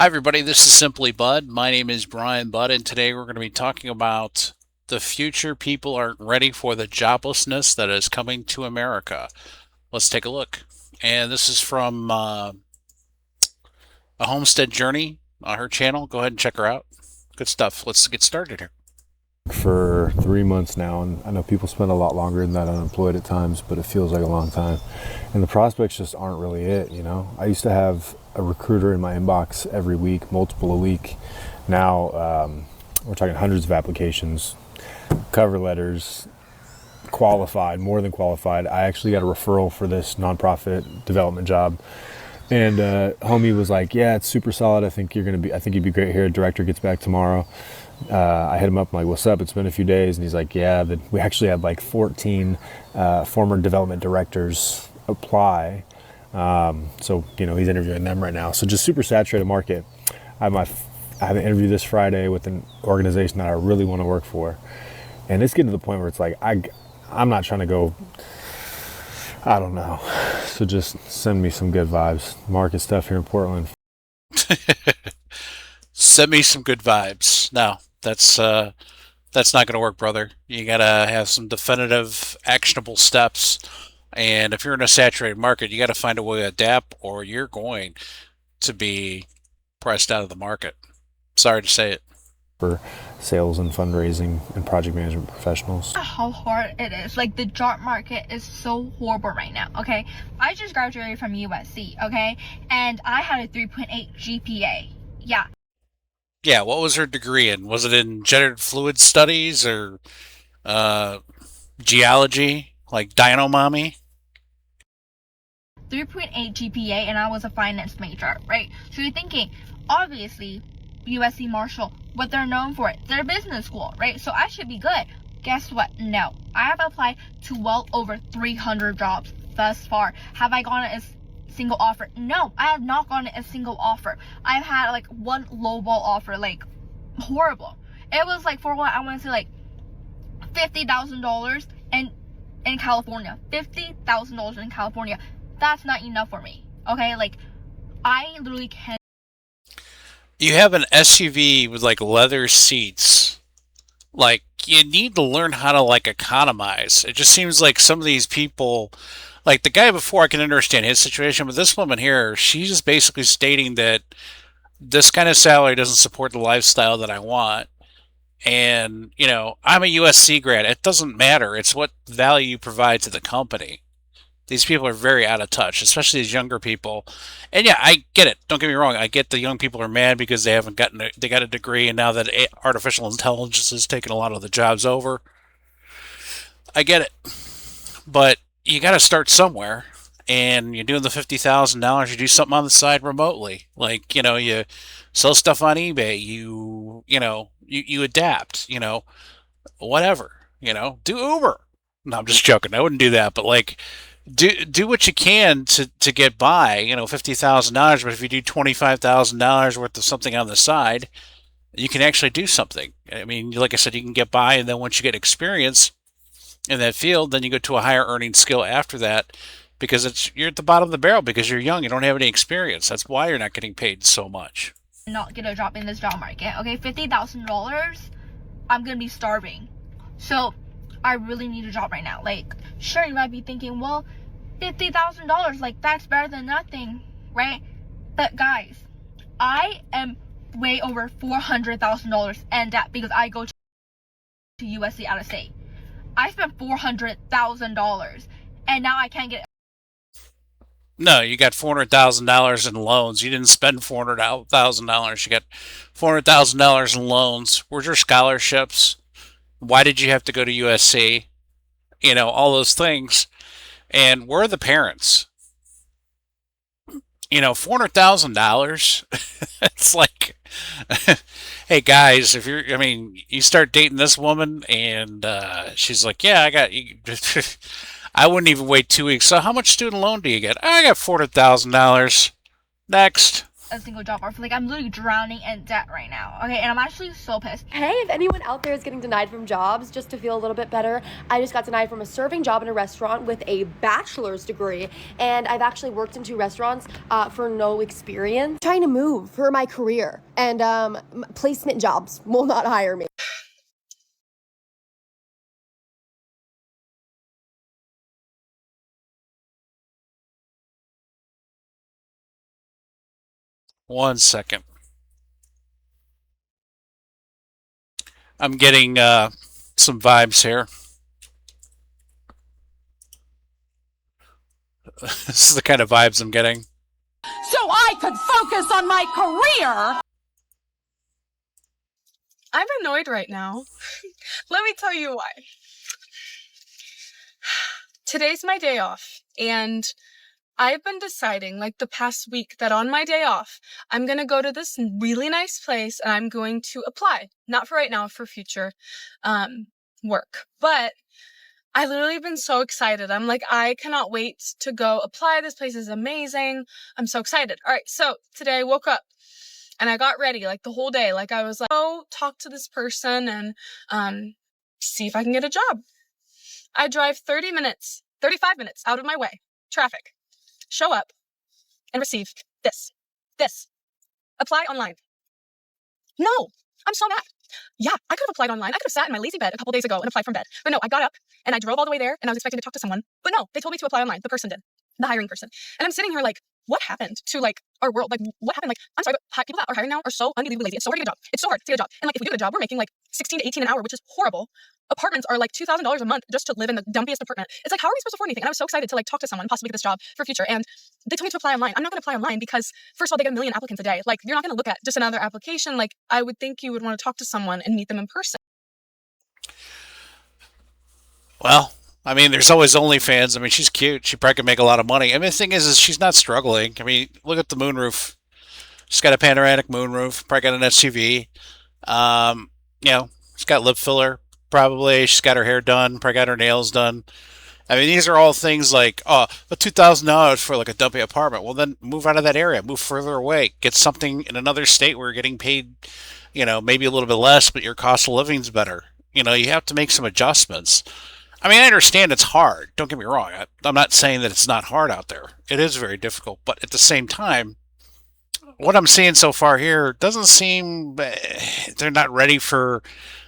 Hi, everybody. This is Simply Bud. My name is Brian Budd, and today we're going to be talking about the future people aren't ready for the joblessness that is coming to America. Let's take a look. And this is from A Homestead Journey on her channel. Go ahead and check her out. Good stuff. Let's get started here. For 3 months now, and I know people spend a lot longer than that unemployed at times, but it feels like a long time. And the prospects just aren't really it, you know? I used to have a recruiter in my inbox every week, multiple a week. Now we're talking hundreds of applications, cover letters, qualified, more than qualified. I actually got a referral for this nonprofit development job. And homie was like, "Yeah, it's super solid. I think you'd be great here. Director gets back tomorrow." I hit him up. I'm like, "What's up? It's been a few days." And he's like, "Yeah, we actually had like 14 former development directors apply." So he's interviewing them right now. So just super saturated market. I have an interview this Friday with an organization that I really want to work for, and it's getting to the point where it's like I'm not trying to go. I don't know. So just send me some good vibes. Market stuff here in Portland. Send me some good vibes. No, that's not going to work, brother. You got to have some definitive, actionable steps. And if you're in a saturated market, you got to find a way to adapt, or you're going to be priced out of the market. Sorry to say it. For sales and fundraising and project management professionals. How hard it is. Like, the job market is so horrible right now, okay? I just graduated from USC, okay? And I had a 3.8 GPA. Yeah. Yeah, what was her degree in? Was it in gender fluid studies or uh, geology, like Dino Mommy? 3.8 GPA, and I was a finance major, right? So you're thinking, obviously, USC Marshall, what they're known for, they're a business school, right? So I should be good. Guess what? No. I have applied to well over 300 jobs thus far. Have I gotten a single offer? No, I have not gotten a single offer. I've had like one lowball offer, like horrible. It was like, for what, I want to say like $50,000 in California. $50,000 in California. That's not enough for me. Okay, like I literally can't. You have an SUV with like leather seats. Like, you need to learn how to like economize. It just seems like some of these people, like the guy before, I can understand his situation, but this woman here, she's just basically stating that this kind of salary doesn't support the lifestyle that I want. And, I'm a USC grad. It doesn't matter. It's what value you provide to the company. These people are very out of touch, especially these younger people. And yeah, I get it. Don't get me wrong. I get the young people are mad because they got a degree, and now that artificial intelligence has taken a lot of the jobs over. I get it, but you got to start somewhere. And you're doing the $50,000. You do something on the side remotely, like you sell stuff on eBay. You adapt. Whatever. Do Uber. No, I'm just joking. I wouldn't do that, but like do what you can to get by. $50,000, but if you do $25,000 worth of something on the side, you can actually do something. I mean, like I said, you can get by, and then once you get experience in that field, then you go to a higher earning skill after that, because you're at the bottom of the barrel because you're young, you don't have any experience. That's why you're not getting paid so much. Not get a job in this job market. Okay, $50,000, I'm gonna be starving. So I really need a job right now. Like, sure, you might be thinking, well, $50,000, like that's better than nothing, right? But guys, I am way over $400,000 and that because I go to USC out of state. I spent $400,000 and now I can't get. No, you got $400,000 in loans. You didn't spend $400,000. You got $400,000 in loans. Where's your scholarships? Why did you have to go to USC? All those things. And where are the parents? $400,000. It's like, hey guys, you start dating this woman, and she's like, yeah, I got you. I wouldn't even wait 2 weeks. So how much student loan do you get? I got $400,000. Next. a single job offer. Like, I'm literally drowning in debt right now. Okay, and I'm actually so pissed. Hey, if anyone out there is getting denied from jobs, just to feel a little bit better, I just got denied from a serving job in a restaurant with a bachelor's degree, and I've actually worked in 2 restaurants for no experience. I'm trying to move for my career, and placement jobs will not hire me. One second. I'm getting some vibes here. This is the kind of vibes I'm getting. So I could focus on my career. I'm annoyed right now. Let me tell you why. Today's my day off, and I've been deciding, like, the past week that on my day off, I'm gonna go to this really nice place and I'm going to apply. Not for right now, for future work. But I literally been so excited. I'm like, I cannot wait to go apply. This place is amazing. I'm so excited. All right, so today I woke up and I got ready, like, the whole day. Like, I was like, oh, talk to this person and see if I can get a job. I drive 35 minutes out of my way, traffic, show up, and receive this. Apply online. No, I'm so mad. Yeah, I could have applied online. I could have sat in my lazy bed a couple days ago and applied from bed. But no, I got up and I drove all the way there and I was expecting to talk to someone. But no, they told me to apply online. The person did. The hiring person. And I'm sitting here like, what happened to, like, our world? Like, what happened? Like, I'm sorry, but people that are hiring now are so unbelievably lazy. It's so hard to get a job. It's so hard to get a job. And, like, if we do get a job, we're making like 16 to 18 an hour, which is horrible. Apartments are like $2,000 a month just to live in the dumpiest apartment. It's like, how are we supposed to afford anything? And I was so excited to, like, talk to someone, possibly get this job for future. And they told me to apply online. I'm not going to apply online because, first of all, they get 1 million applicants a day. Like, you're not going to look at just another application. Like, I would think you would want to talk to someone and meet them in person. Well, I mean, there's always OnlyFans. I mean, she's cute. She probably could make a lot of money. I mean, the thing is she's not struggling. I mean, look at the moonroof. She's got a panoramic moonroof. Probably got an SUV. She's got lip filler. Probably she's got her hair done. Probably got her nails done. I mean, these are all things like, oh, but $2,000 for like a dumpy apartment. Well, then move out of that area. Move further away. Get something in another state where you're getting paid, maybe a little bit less, but your cost of living's better. You have to make some adjustments. I mean, I understand it's hard. Don't get me wrong. I'm not saying that it's not hard out there. It is very difficult, but at the same time, what I'm seeing so far here doesn't seem they're not ready for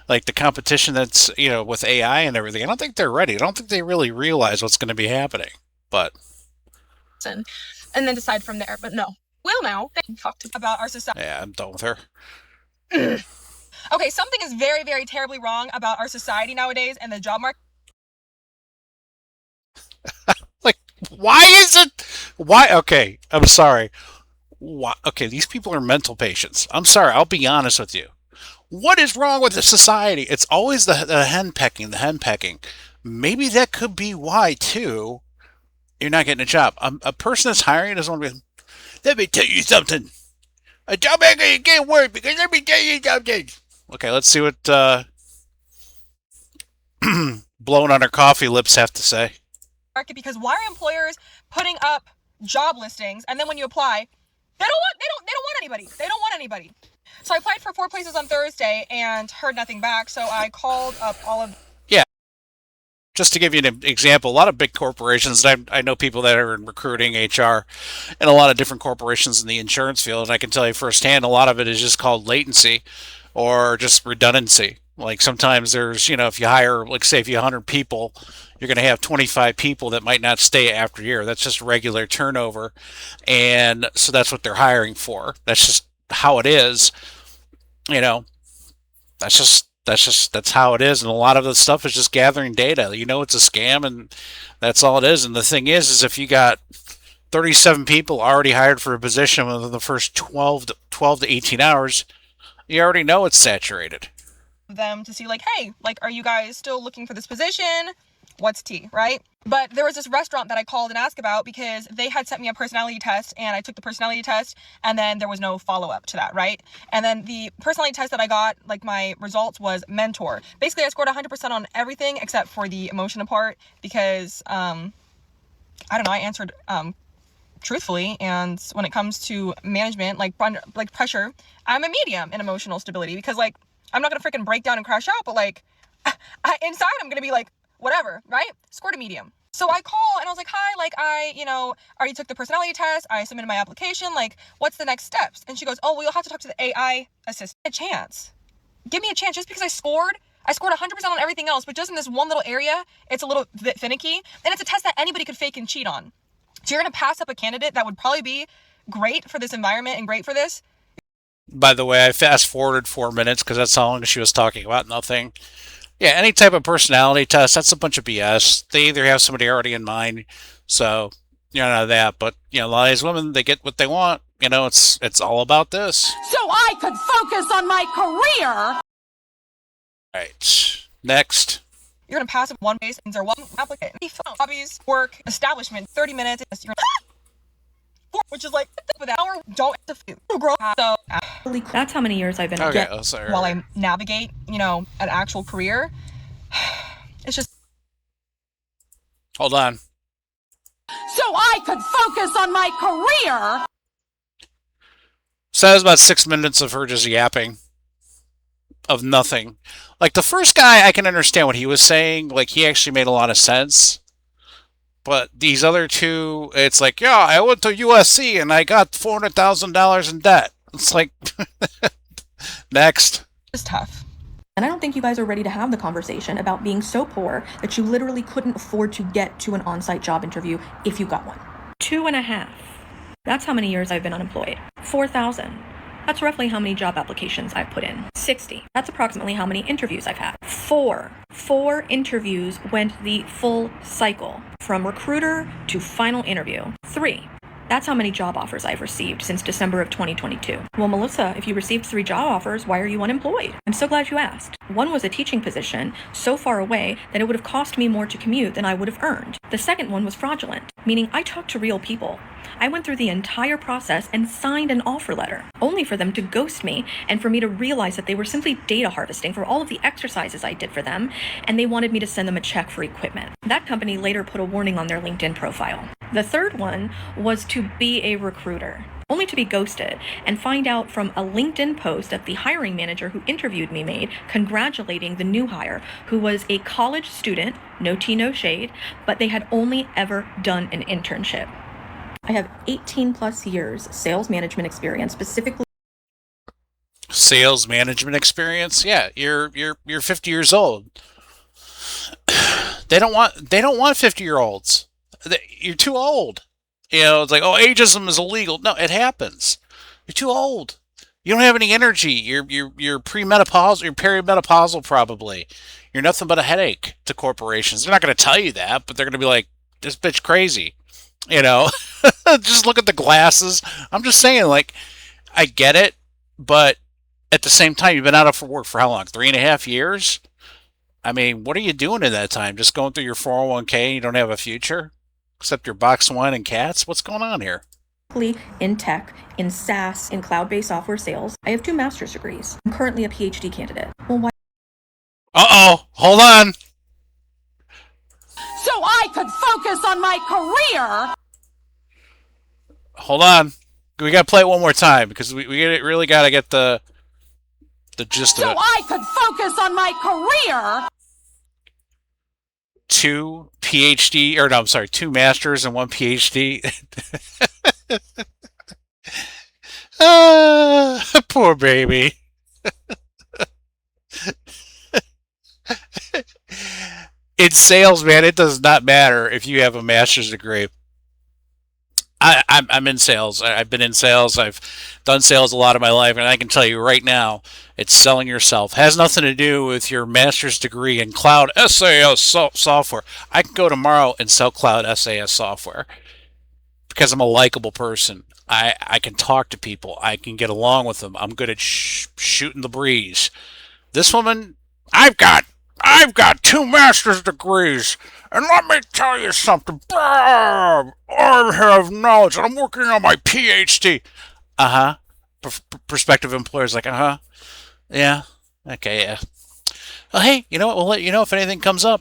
like the competition that's with AI and everything. I don't think they're ready. I don't think they really realize what's going to be happening. But And then decide from there. But no. Well, now, they talk to about our society. yeah, I'm done with her. Okay, something is very, very terribly wrong about our society nowadays and the job market. Like, why is it? Why? Okay, I'm sorry. Why? Okay, these people are mental patients. I'm sorry. I'll be honest with you. What is wrong with the society? It's always the hen pecking, the hen pecking. Maybe that could be why too. You're not getting a job. A person that's hiring doesn't want to be. Let me tell you something. A job ain't gonna get work because let me tell you something. Okay, let's see what blowing on her coffee lips have to say. Market, because why are employers putting up job listings and then when you apply, they don't want anybody. They don't want anybody. So I applied for 4 places on Thursday and heard nothing back. So I called up all of. Yeah. Just to give you an example, a lot of big corporations, I know people that are in recruiting, HR, and a lot of different corporations in the insurance field, and I can tell you firsthand, a lot of it is just called latency or just redundancy. Like sometimes there's, if you hire, like say if you 100 people, you're going to have 25 people that might not stay after a year. That's just regular turnover. And so that's what they're hiring for. That's just how it is. That's how it is. And a lot of the stuff is just gathering data. It's a scam and that's all it is. And the thing is if you got 37 people already hired for a position within the first 12 to 18 hours, you already know it's saturated. Them to see like, hey, like, are you guys still looking for this position? What's tea, right? But there was this restaurant that I called and asked about because they had sent me a personality test and I took the personality test and then there was no follow-up to that, right? And then the personality test that I got, like my results was mentor. Basically, I scored 100% on everything except for the emotional part because, I don't know, I answered truthfully. And when it comes to management, like pressure, I'm a medium in emotional stability, because like, I'm not gonna freaking break down and crash out, but like, inside I'm gonna be like, whatever, right? Scored a medium. So I call and I was like, hi, like I, already took the personality test. I submitted my application. Like, what's the next steps? And she goes, oh, well, you'll have to talk to the AI assistant. A chance. Give me a chance. Just because I scored 100% on everything else, but just in this one little area, it's a little bit finicky. And it's a test that anybody could fake and cheat on. So you're going to pass up a candidate that would probably be great for this environment and great for this. By the way, I fast forwarded 4 minutes because that's how long she was talking about nothing. Yeah, any type of personality test, that's a bunch of BS. They either have somebody already in mind, so that. But a lot of these women, they get what they want. It's all about this. So I could focus on my career. Right. Next. You're gonna pass one base and one applicant. Hobbies, work, establishment, 30 minutes. Which is like an hour. Don't grow. So that's how many years I've been. Okay. While I navigate, an actual career, it's just. Hold on. So I could focus on my career. So that was about 6 minutes of her just yapping. Of nothing. Like the first guy, I can understand what he was saying. Like he actually made a lot of sense. But these other two, it's like, yeah, I went to USC and I got $400,000 in debt. It's like, next. It's tough. And I don't think you guys are ready to have the conversation about being so poor that you literally couldn't afford to get to an on-site job interview if you got one. 2.5. That's how many years I've been unemployed. 4,000. That's roughly how many job applications I've put in. 60. That's approximately how many interviews I've had. 4 interviews went the full cycle, from recruiter to final interview. 3. That's how many job offers I've received since December of 2022. Well, Melissa, if you received 3 job offers, why are you unemployed? I'm so glad you asked. One was a teaching position so far away that it would have cost me more to commute than I would have earned. The second one was fraudulent, meaning I talked to real people. I went through the entire process and signed an offer letter, only for them to ghost me and for me to realize that they were simply data harvesting for all of the exercises I did for them, and they wanted me to send them a check for equipment. That company later put a warning on their LinkedIn profile. The third one was to be a recruiter, only to be ghosted and find out from a LinkedIn post that the hiring manager who interviewed me made, congratulating the new hire, who was a college student, no tea, no shade, but they had only ever done an internship. I have 18 plus years sales management experience, specifically sales management experience. Yeah, you're 50 years old. They don't want 50-year-olds. You're too old. It's like, oh, ageism is illegal. No, it happens. You're too old. You don't have any energy. You're premenopausal. You're perimenopausal probably. You're nothing but a headache to corporations. They're not going to tell you that, but they're going to be like, this bitch crazy. Just look at the glasses. I'm just saying, like, I get it, but at the same time, you've been out of work for how long? 3.5 years? I mean, what are you doing in that time? Just going through your 401k and you don't have a future? Except your box wine and cats? What's going on here? in tech, in SaaS, in cloud-based software sales. I have 2 master's degrees. I'm currently a PhD candidate. Well, why? Uh-oh, hold on. So I could focus on my career. Hold on. We got to play it one more time because we really got to get the gist of it. So I could focus on my career. 2 masters and 1 PhD. Poor baby. In sales, man, it does not matter if you have a master's degree. I'm in sales. I've been in sales. I've done sales a lot of my life, and I can tell you right now, it's selling yourself. It has nothing to do with your master's degree in cloud SAS software. I can go tomorrow and sell cloud SAS software because I'm a likable person. I can talk to people. I can get along with them. I'm good at shooting the breeze. This woman, I've got 2 master's degrees. And let me tell you something, Bob, I have knowledge, and I'm working on my PhD. Uh-huh. Prospective employer's like, uh-huh. Yeah. Okay, yeah. Well, hey, you know what? We'll let you know if anything comes up.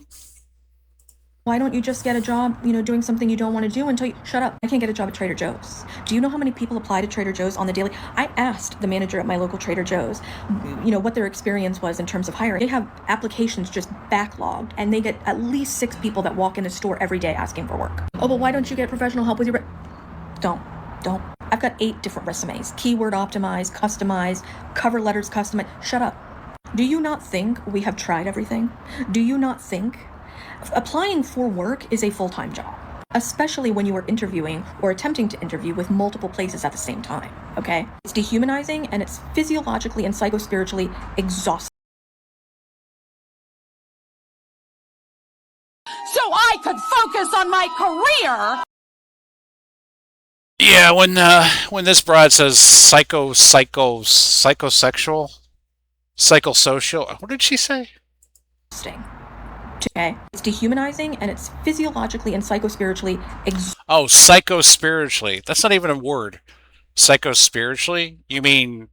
Why don't you just get a job, doing something you don't want to do until you shut up? I can't get a job at Trader Joe's. Do you know how many people apply to Trader Joe's on the daily? I asked the manager at my local Trader Joe's, what their experience was in terms of hiring. They have applications just backlogged, and they get at least 6 people that walk in the store every day asking for work. Oh, but why don't you get professional help with your... Don't. I've got 8 different resumes. Keyword optimized, customized, cover letters customized. Shut up. Do you not think we have tried everything? Do you not think applying for work is a full-time job, especially when you are interviewing or attempting to interview with multiple places at the same time, okay? It's dehumanizing, and it's physiologically and psychospiritually exhausting. So I could focus on my career. Yeah, when this broad says psychosexual, psychosocial, what did she say? Okay, it's dehumanizing, and it's physiologically and psychospiritually Oh, psychospiritually. That's not even a word. Psychospiritually? You mean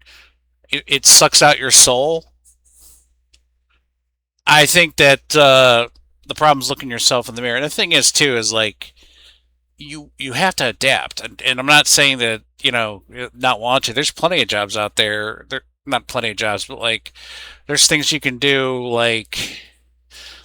it sucks out your soul? I think that the problem is looking yourself in the mirror. And the thing is, too, is like you have to adapt. And I'm not saying that not want to. There's plenty of jobs out there. There not plenty of jobs, but like there's things you can do. Like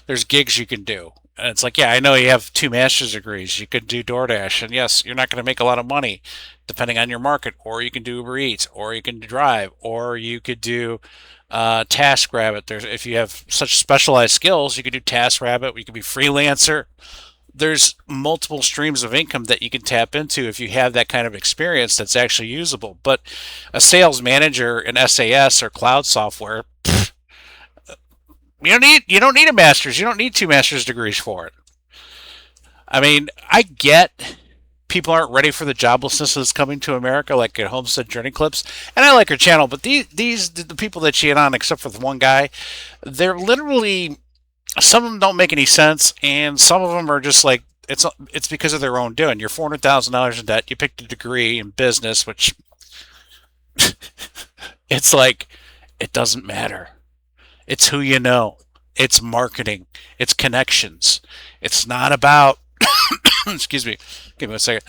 there's gigs you can do. And it's like, yeah, I know you have 2 master's degrees. You could do DoorDash, and yes, you're not going to make a lot of money depending on your market. Or you can do Uber Eats, or you can drive, or you could do TaskRabbit. If you have such specialized skills, you could do TaskRabbit. You could be freelancer. There's multiple streams of income that you can tap into if you have that kind of experience that's actually usable. But a sales manager in SAS or cloud software, you don't need a master's. You don't need 2 master's degrees for it. I mean, I get people aren't ready for the joblessness that's coming to America, like at Homestead Journey Clips, and I like her channel. But the people that she had on, except for the one guy, they're literally, some of them don't make any sense, and some of them are just like it's because of their own doing. You're $400,000 in debt. You picked a degree in business, which it's like it doesn't matter. It's who you know. It's marketing. It's connections. It's not about. Excuse me. Give me a second.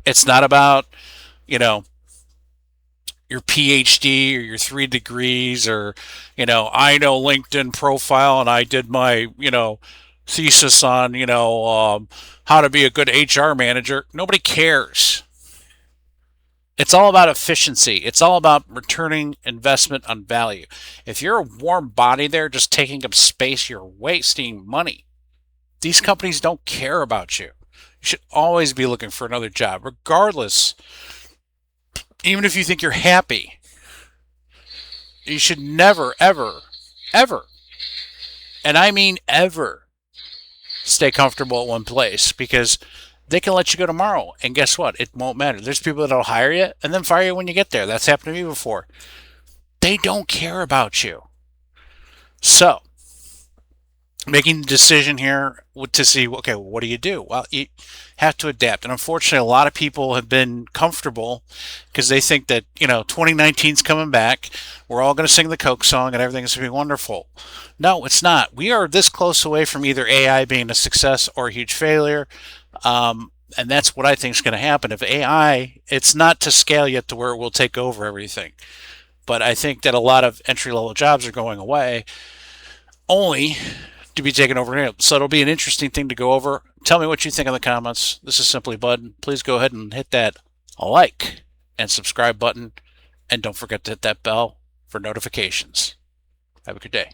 It's not about, your PhD or your 3 degrees or, I know LinkedIn profile and I did my, thesis on, how to be a good HR manager. Nobody cares. It's all about efficiency. It's all about returning investment on value. If you're a warm body there just taking up space, you're wasting money. These companies don't care about you. You should always be looking for another job, regardless. Even if you think you're happy, you should never, ever, ever, and I mean ever, stay comfortable at one place, because they can let you go tomorrow, and guess what? It won't matter. There's people that'll hire you and then fire you when you get there. That's happened to me before. They don't care about you. So, making the decision here to see, okay, well, what do you do? Well, you have to adapt. And unfortunately, a lot of people have been comfortable because they think that, 2019's coming back. We're all going to sing the Coke song and everything's going to be wonderful. No, it's not. We are this close away from either AI being a success or a huge failure. And that's what I think is going to happen. If AI, it's not to scale yet to where it will take over everything. But I think that a lot of entry-level jobs are going away only to be taken over. So it'll be an interesting thing to go over. Tell me what you think in the comments. This is Simply Bud. Please go ahead and hit that like and subscribe button. And don't forget to hit that bell for notifications. Have a good day.